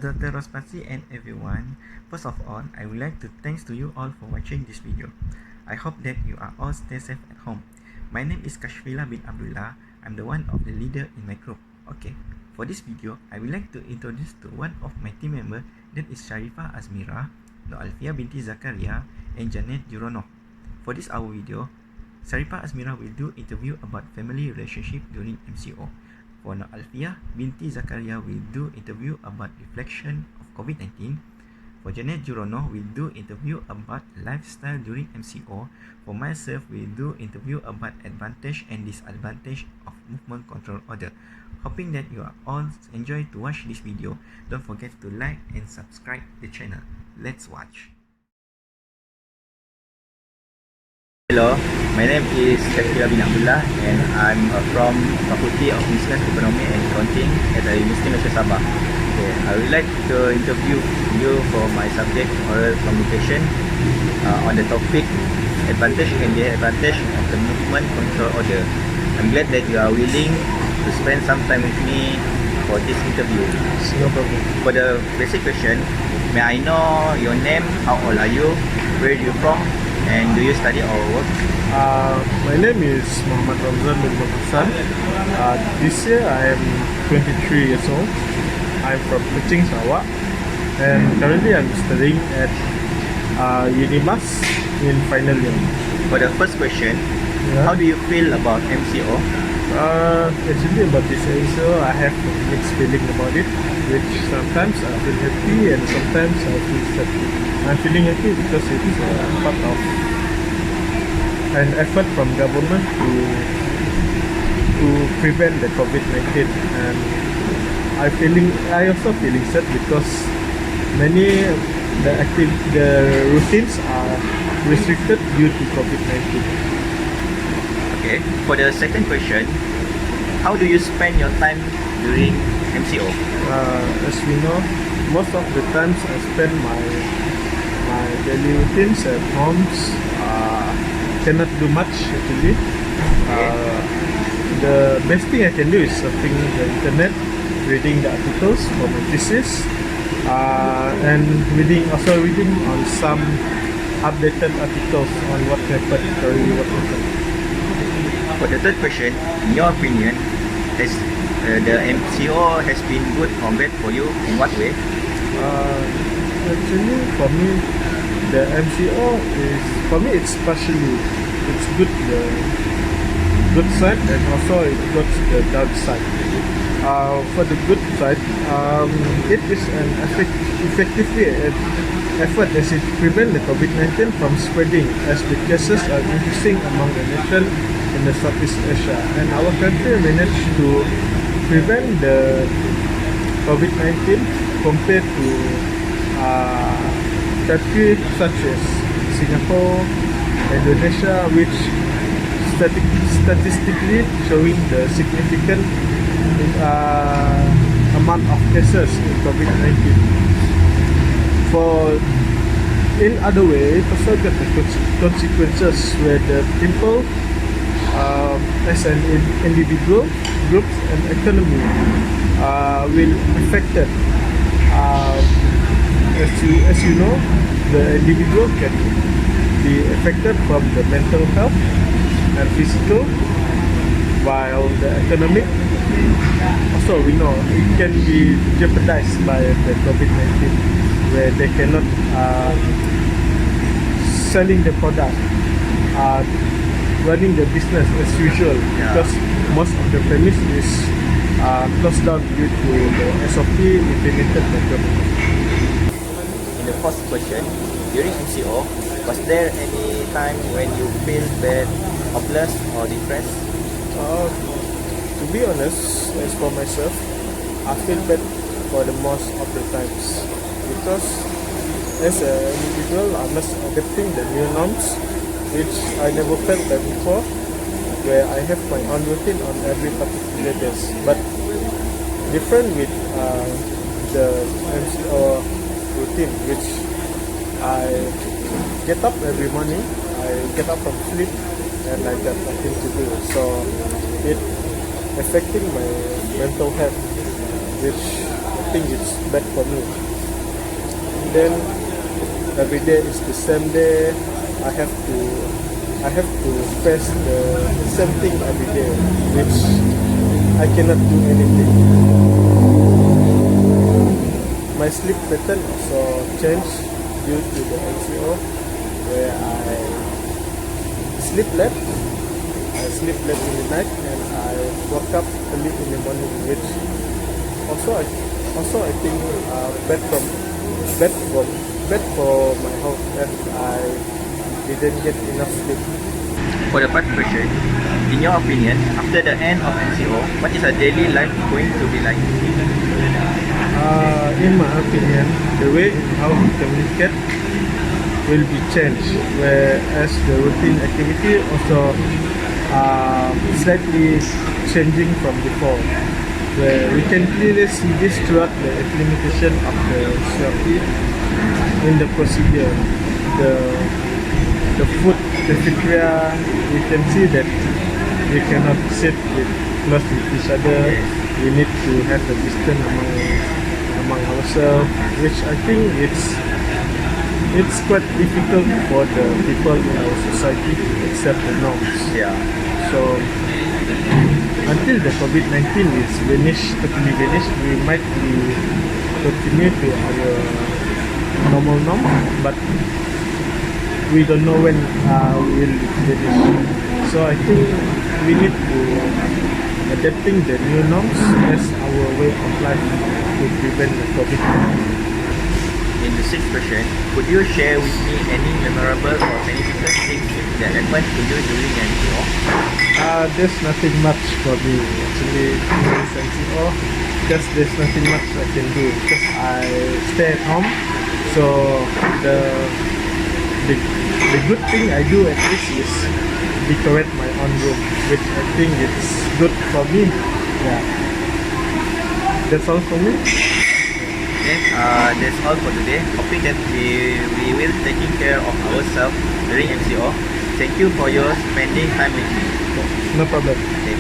Dr. Rospasi and everyone. First of all, I would like to thanks to you all for watching this video. I hope that you are all stay safe at home. My name is Kasyfillah bin Abdullah. I'm the one of the leader in my group. Okay, for this video, I would like to introduce to one of my team member, that is saripah azmirah, binti zakaria, and jannet juronoh. For this our video, saripah azmirah will do interview about family relationship during MCO. For binti zakaria will do interview about reflection of COVID-19. For jannet juronoh will do interview about lifestyle during MCO. For myself will do interview about advantage and disadvantage of movement control order. Hoping that you are all enjoy to watch this video. Don't forget to like and subscribe the channel. Let's watch. Hello, my name is Kasyfillah bin Abdullah and I'm from Faculty of Business, Economy and Accounting at the University of Sabah. Okay, I would like to interview you for my subject oral communication on the topic advantage and disadvantage of the movement control order. I'm glad that you are willing to spend some time with me for this interview. No problem. For the basic question, may I know your name, how old are you, where are you from, and do you study or work? My name is Muhammad Ramzan bin Hassan. This year I am 23 years old. I'm from Kuching, Sarawak, and currently I'm studying at Unibas in final year. For the first question, how do you feel about MCO? Actually about this MCO, I have mixed feeling about it, which sometimes I feel happy and sometimes I feel sad. I'm feeling happy because it's part of an effort from government to prevent the COVID-19, and I also feeling sad because many the routines are restricted due to COVID-19. Okay, for the second question, how do you spend your time during MCO? As we know, most of the times I spend my daily routines at homes. Cannot do much actually. The best thing I can do is surfing the internet, reading the articles for my thesis, and reading on some updated articles on what happened, For the third question, in your opinion, has the MCO has been good or bad for you? In what way? Actually, for me, the MCO is, for me, it's partially, it's good, the good side, and also it got the downside. For the good side, it is an effective effort as it prevents the COVID-19 from spreading, as the cases are increasing among the nation in the Southeast Asia, and our country managed to prevent the COVID-19 compared to countries such as Singapore, Indonesia, which statistically showing the significant amount of cases in COVID-19. For in other way, it also got the consequences where the people, as an individual, groups, and economy will affected. As you know, the individual can be affected from the mental health and physical, while the economic also we know it can be jeopardized by the COVID-19, where they cannot selling the product, running the business as usual, because most of the premise is closed down due to the SOP implemented by government. In the first question, during MCO, was there any time when you feel bad, hopeless or depressed? To be honest, as for myself, I feel bad for the most of the times, because as an individual, I must adapting the new norms, which I never felt that before, where I have my own routine on every particular days. But different with the MCO routine, which I get up every morning, I get up from sleep and I got nothing to do. So it affecting my mental health, which think it's bad for me. Then every day is the same day. I have to face the same thing every day, which I cannot do anything. My sleep pattern also changed due to the MCO, where I sleep late. I sleep late in the night and I woke up early in the morning, which also I think bad for my health, and I didn't get enough sleep. For the first question, in your opinion, after the end of MCO, what is a daily life going to be like? In my opinion, the way in how we communicate will be changed, whereas the routine activity also slightly changing from before. Where we can clearly see this throughout the implementation of the SWAPI in the procedure. The food cafeteria, we can see that we cannot sit close with each other. We need to have a distance among ourselves, which I think it's quite difficult for the people in our society to accept the norms. Yeah. So until the COVID-19 is totally finished, we might continue to our normal norm, but we don't know when we will finish. So I think we need to adapting the new norms as our way of life to prevent the COVID-19. In the sixth question, could you share with me any memorable or significant things that happened to you during MCO? There's nothing much for me actually in this MCO, because there's nothing much I can do because I stay at home. So the good thing I do at least is decorate my own room, which I think it's good for me. Yeah, that's all for me. Okay, that's all for today. Hoping that we will taking care of ourselves during MCO. Thank you for your spending time with me. No problem. Okay.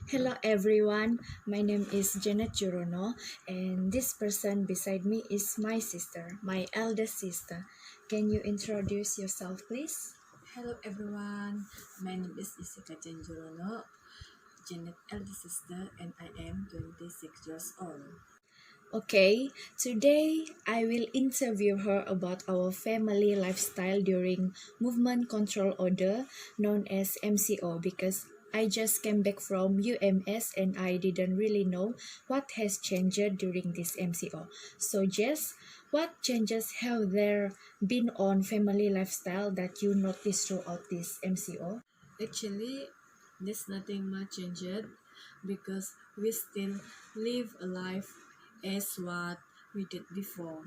Hello everyone, my name is Jannet Juronoh, and this person beside me is my sister, my eldest sister. Can you introduce yourself please? Hello everyone, my name is juronoh, Jannet eldest sister, and I am 26 years old. Okay, today I will interview her about our family lifestyle during Movement Control Order, known as MCO, because I just came back from UMS and I didn't really know what has changed during this MCO. So Jess, what changes have there been on family lifestyle that you noticed throughout this MCO? Actually, there's nothing much changed because we still live a life as what we did before.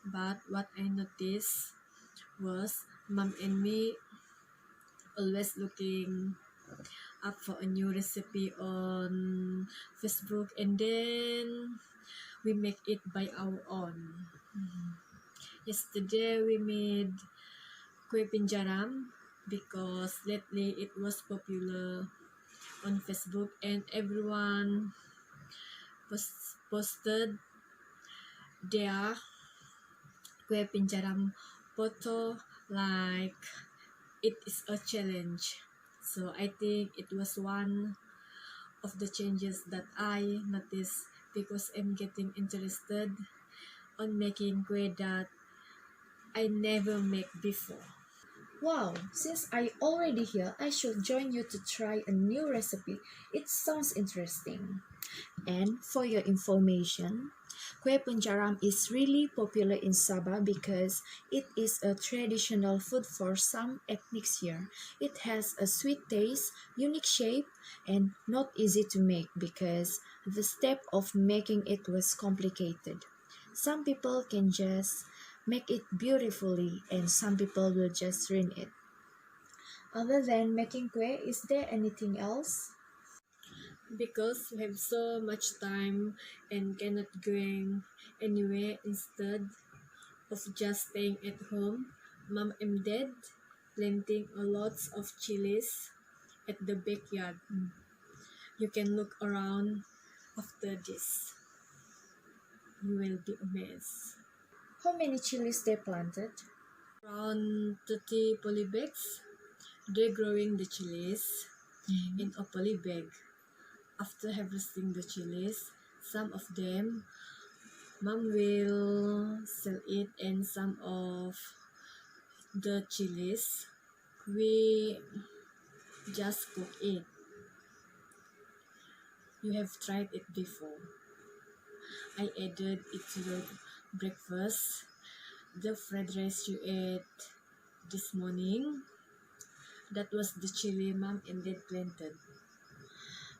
But what I noticed was mom and me always looking up for a new recipe on Facebook, and then we make it by our own. Yesterday we made kue pinjaram because lately it was popular on Facebook and everyone posted their kue pinjaram photo like it is a challenge. So I think it was one of the changes that I noticed because I'm getting interested on making kue that I never make before. Wow, since I already here, I should join you to try a new recipe. It sounds interesting. And for your information, kue penjaram is really popular in Sabah because it is a traditional food for some ethnics here. It has a sweet taste, unique shape, and not easy to make because the step of making it was complicated. Some people can just make it beautifully and some people will just ruin it. Other than making kue, is there anything else? Because we have so much time and cannot going anywhere, instead of just staying at home, mom and dad planting a lots of chilies at the backyard. You can look around after this. You will be amazed. How many chilies they planted? Around 30 poly bags. They're growing the chilies in a poly bag. After harvesting the chilies, some of them mom will sell it, and some of the chilies we just cook it. You have tried it before. I added it to the breakfast. The fried rice you ate this morning, that was the chili mom and dad planted.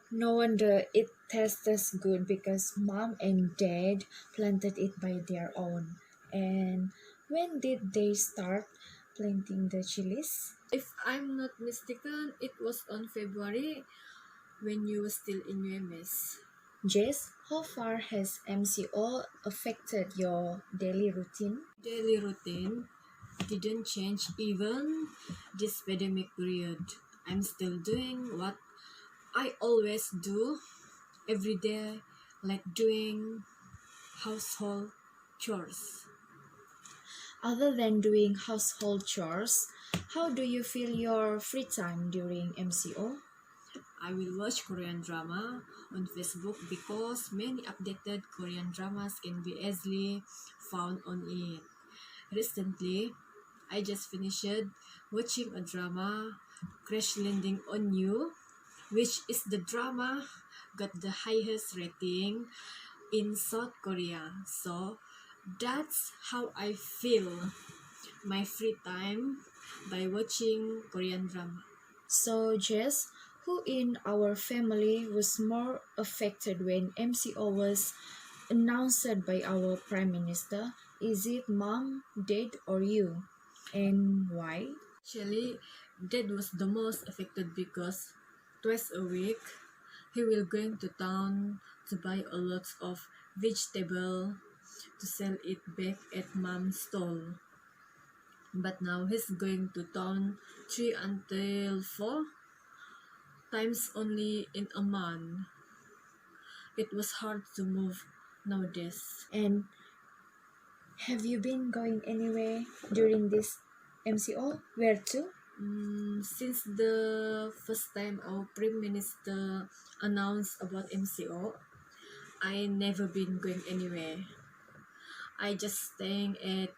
No wonder it tastes good because mom and dad planted it by their own. And when did they start planting the chilies? If I'm not mistaken, it was on February when you were still in UMS. Jess, how far has MCO affected your daily routine? Daily routine didn't change even this pandemic period. I'm still doing what I always do every day, like doing household chores. Other than doing household chores, how do you fill your free time during MCO? I will watch Korean drama on Facebook because many updated Korean dramas can be easily found on it. Recently, I just finished watching a drama, Crash Landing on You, which is the drama got the highest rating in South Korea. So that's how I feel my free time, by watching Korean drama. So, Jess, who in our family was more affected when MCO was announced by our Prime Minister? Is it mom, dad, or you? And why? Actually, Dad was the most affected because twice a week he will going to town to buy a lot of vegetable to sell it back at mom's stall. But now he's going to town 3 until 4 times only in a month. It was hard to move nowadays. And have you been going anywhere during this MCO? Where to? Since the first time our Prime Minister announced about MCO, I never been going anywhere. I just staying at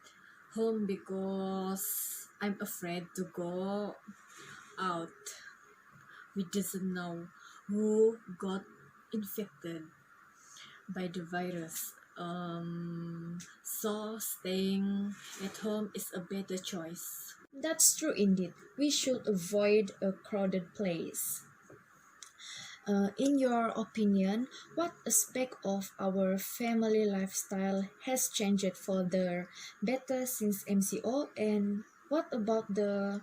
home because I'm afraid to go out. We doesn't know who got infected by the virus. So staying at home is a better choice. That's true indeed. We should avoid a crowded place. In your opinion, what aspect of our family lifestyle has changed for the better since MCO, and what about the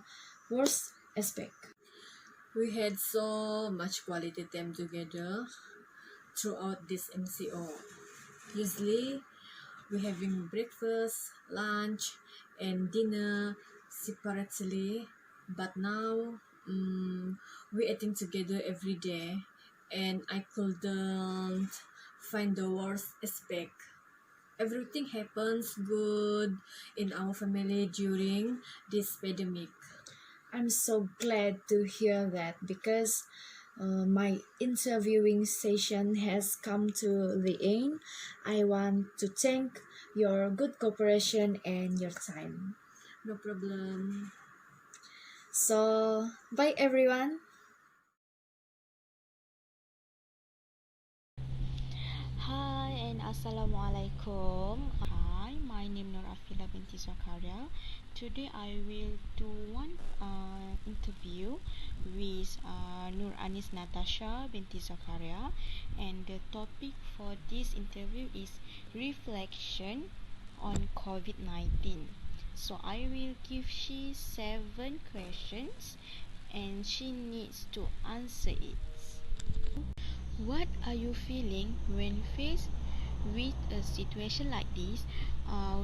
worst aspect? We had so much quality time together throughout this MCO. Usually, we having breakfast, lunch, and dinner separately, but now we eating together every day, and I couldn't find the worst aspect. Everything happens good in our family during this pandemic. I'm so glad to hear that because my interviewing session has come to the end. I want to thank your good cooperation and your time. No problem. So, bye everyone. Hi and Assalamualaikum. Hi, my name is Afila binti Zakaria. Today I will do one interview with Nur Anis Natasha binti Zakaria, and the topic for this interview is reflection on COVID-19. So I will give she 7 questions and she needs to answer it. What are you feeling when faced with a situation like this,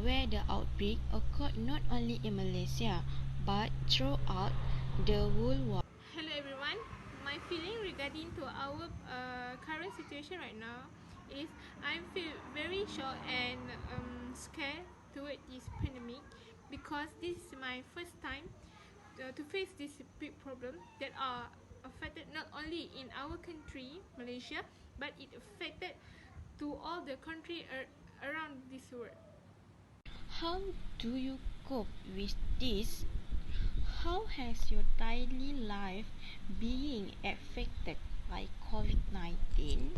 where the outbreak occurred not only in Malaysia but throughout the whole world? Hello everyone. My feeling regarding regarding to our current situation right now is I feel very shocked and scared toward this pandemic because this is my first time to face this big problem that are affected not only in our country Malaysia but it affected to all the country around this world. How do you cope with this? How has your daily life being affected by COVID-19?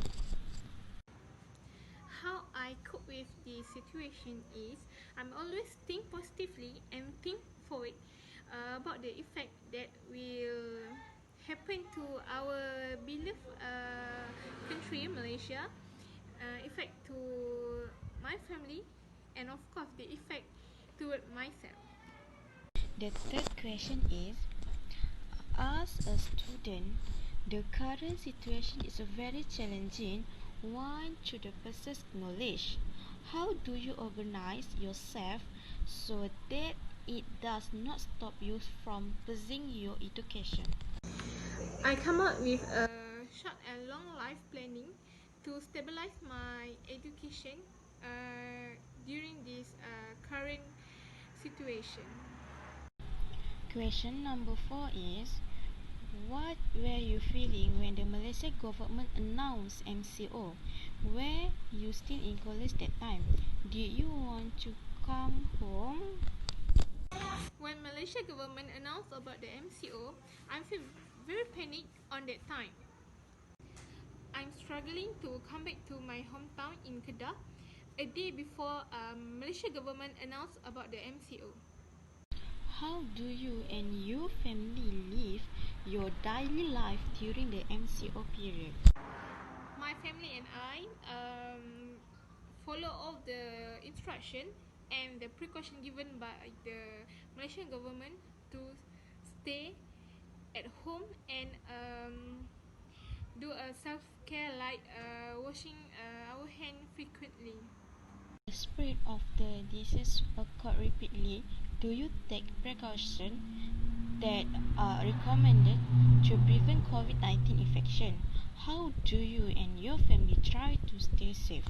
How I cope with the situation is I'm always think positively and think forward about the effect that will happen to our beloved country Malaysia, effect to my family, and of course the effect toward myself. The third question is, as a student, the current situation is very challenging. One should possess knowledge. How do you organize yourself so that it does not stop you from pursuing your education? I come up with a short and long life planning to stabilize my education during this current situation. Question number 4 is, what were you feeling when the Malaysia government announced MCO? Were you still in college that time? Did you want to come home? When Malaysia government announced about the MCO, I feel very panicked on that time. I'm struggling to come back to my hometown in Kedah a day before Malaysia government announced about the MCO. How do you and your family live your daily life during the MCO period? My family and I follow all the instruction and the precaution given by the Malaysian government to stay at home and do a self-care like washing our hand frequently. The spread of the disease occur repeatedly. Do you take precautions that are recommended to prevent COVID-19 infection? How do you and your family try to stay safe?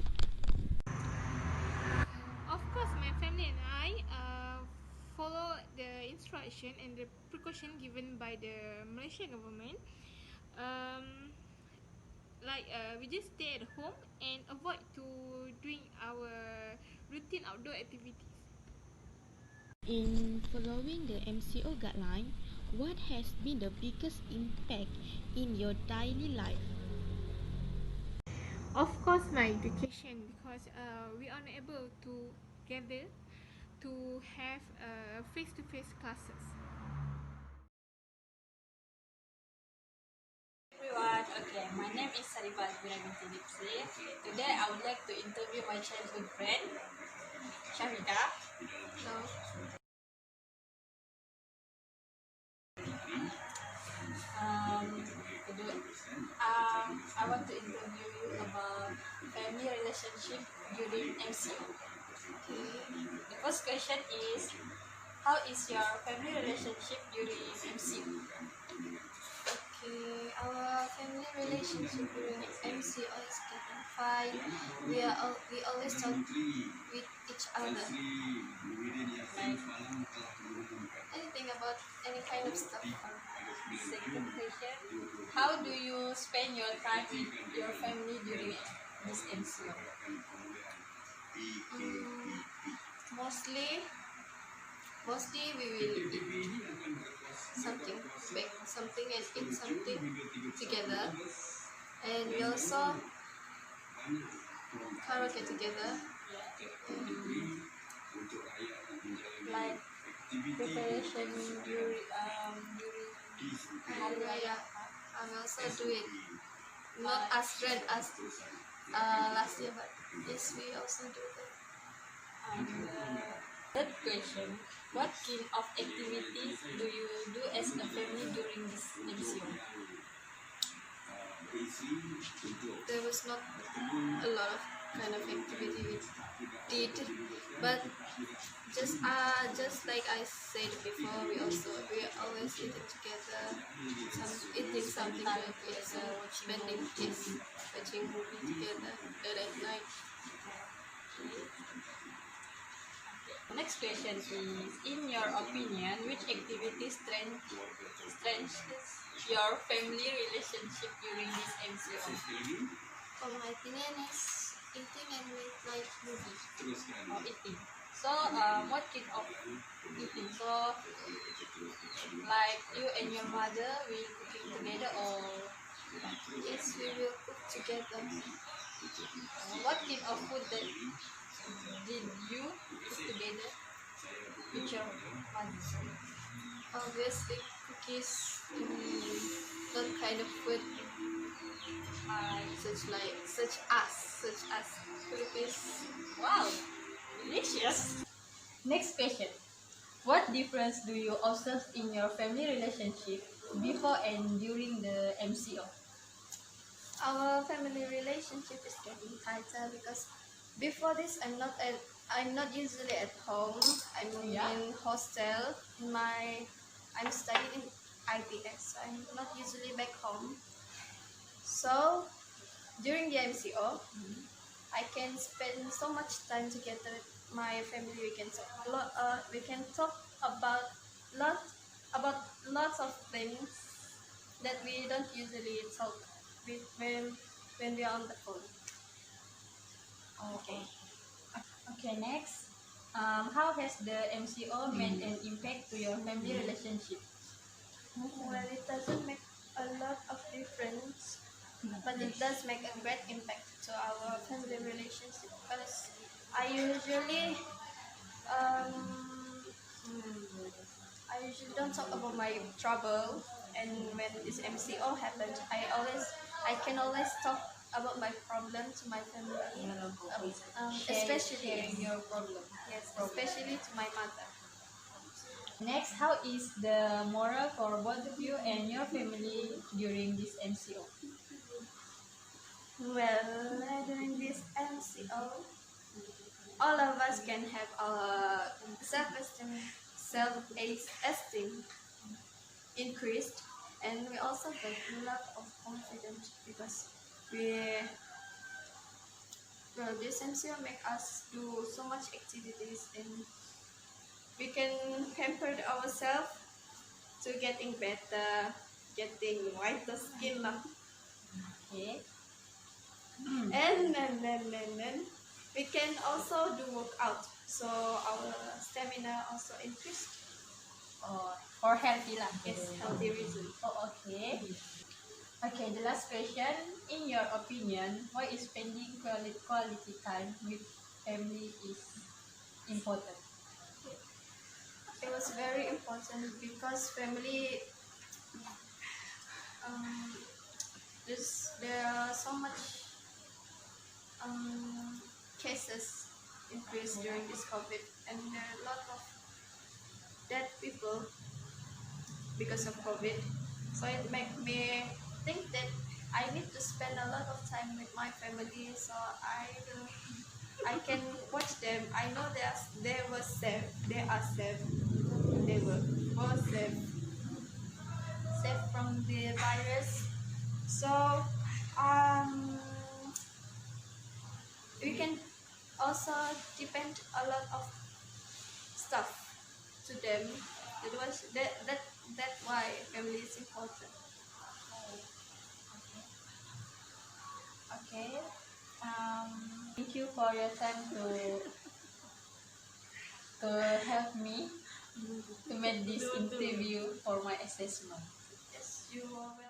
Of course, my family and I follow the instruction and the precaution given by the Malaysian government. We just stay at home and avoid to doing our routine outdoor activities. In following the MCO guideline, what has been the biggest impact in your daily life? Of course, my education because we are unable to gather to have face-to-face classes. Everyone, okay, my name is Saripah binti lipse. Today I would like to interview my childhood friend, Shahida. So, I want to interview you about family relationship during MCO. Okay. The first question is, how is your family relationship during MCO? Okay, our family relationship during MCO is getting fine. We always talk with each other. Like Anything about any kind of stuff. second question, how do you spend your time with your family during this MCO? Mostly we will eat something, bake something and eat something together. And we also karaoke together. Like preparation during Hari Raya, I also do it. Not as grand as last year, but yes, we also do that. Third question, what kind of activities do you do as a family during this MCO? There was not a lot of kind of activity we did, but just like I said before, we always eating together, eating something like it's spending kids watching movie together at night. Next question is, in your opinion, which activity strengthens your family relationship during this MCO? For my opinion, is eating and like movie. Or eating. So, what kind of eating? So, like you and your mother will cooking together, or Yes, we will cook together. what kind of food that did you cook together with your mother? Obviously, cookies, that kind of food, such as Philippines. Wow, delicious. Next question. What difference do you observe in your family relationship before and during the MCO? Our family relationship is getting tighter because before this, I'm not usually at home. I'm in hostel. I'm studying in ITS, so I'm not usually back home. So during the MCO, I can spend so much time together with my family. We can talk about lot about lots of things that we don't usually talk with when we are on the phone. Okay. Okay, next. How has the MCO made an impact to your family relationship? Well, it doesn't make a lot of difference, but it does make a great impact to our family relationship because I usually I usually don't talk about my trouble, and when this MCO happened, I can always talk about my problem to my family, especially Sharing your problem. especially to my mother. Next, how is the moral for both of you and your family during this MCO? Well, during this MCO, all of us can have our self-esteem increased, and we also get a lot of confidence because this MCO make us do so much activities, and we can pamper ourselves to getting better, getting whiter skin lah. Okay. And then we can also do workout, so our stamina also increased. For healthy lah. Yes, healthy reason. Oh, okay. Okay, the last question. In your opinion, why is spending quality time with family is important? It was very important because family. There are so much cases increased during this COVID, and there are a lot of dead people because of COVID. So it made me think that I need to spend a lot of time with my family, so I can watch them. I know they were safe. They are safe. They were safe from the virus. So we can also depend a lot of stuff to them. That's why family is important. Okay. Thank you for your time to help me to make this interview for my assessment. Yes, you are welcome.